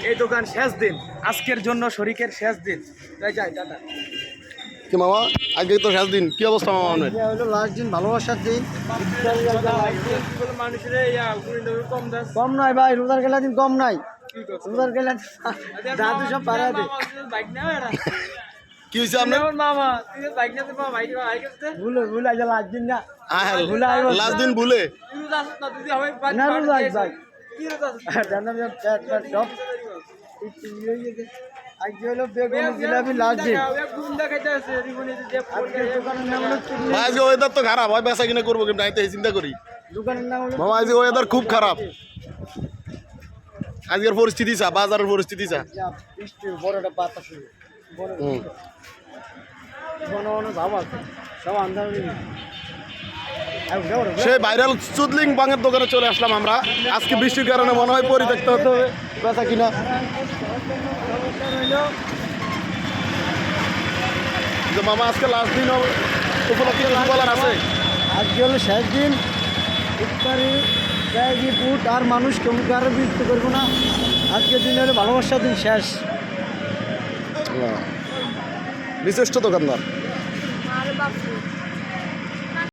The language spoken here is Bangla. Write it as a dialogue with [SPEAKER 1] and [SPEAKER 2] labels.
[SPEAKER 1] এই দোকান শেষ দিন, আজকের জন্য শরীকের শেষ দিন। যাই টাটা।
[SPEAKER 2] কি মামা আজকে তো শেষ দিন, কি অবস্থা মামা আপনার?
[SPEAKER 3] হলো লাস্ট দিন, ভালোবাসার দিন।
[SPEAKER 1] মানুষের কম দাস
[SPEAKER 3] কম নাই ভাই, রোজার গেলা দিন কম নাই। রোজার গেলা দাদু সব পাড়া দে।
[SPEAKER 1] বাইক না
[SPEAKER 2] কি হয়েছে আপনার?
[SPEAKER 1] মামা তুই বাইক না তো বাইক বাইক আছে
[SPEAKER 3] ভুলে আজ লাস্ট দিন না। ভুলে
[SPEAKER 2] লাস্ট দিন ভুলে
[SPEAKER 3] না রোজা ভাই।
[SPEAKER 1] কি রোজা
[SPEAKER 3] জানাম যে পেট সব আজকে হলো বেগুন জিলাপি লাস্ট দিন।
[SPEAKER 1] গুন্ডা খাইতে আছে রিবনে যে
[SPEAKER 3] আজকে দোকানের নাম হলো
[SPEAKER 2] ভাই আজকে ওয়েদার তো খারাপ হয়, বেচা কিনা করবো কেমন তাই চিন্তা করি।
[SPEAKER 3] দোকানের নাম হলো
[SPEAKER 2] মামা আজকে ওয়েদার খুব খারাপ, আজকের পরিস্থিতি চা, বাজারের পরিস্থিতি চা।
[SPEAKER 3] বৃষ্টি বড়টা পাতা শুরু বড় বড় ভাব আছে সব আন্দাজ
[SPEAKER 2] সেই ভাইরাল চুদলিং বাঙের দোকানে চলে আসলাম আমরা। আজকে বৃষ্টির কারণে মনে হয় পরিত্যক্ত হতে হবে বেচা কিনা। যে মামা আজকে লাস্ট দিন উপলক্ষে কিছু বলার আছে?
[SPEAKER 3] আজকে হলো শেষ দিন, ইফতারি ব্যাগি বুট আর মানুষ কেমন কারো বিরক্ত করবো না। আজকের দিন হলো ভালোবাসার দিন শেষ।
[SPEAKER 2] বিশিষ্ট দোকানদার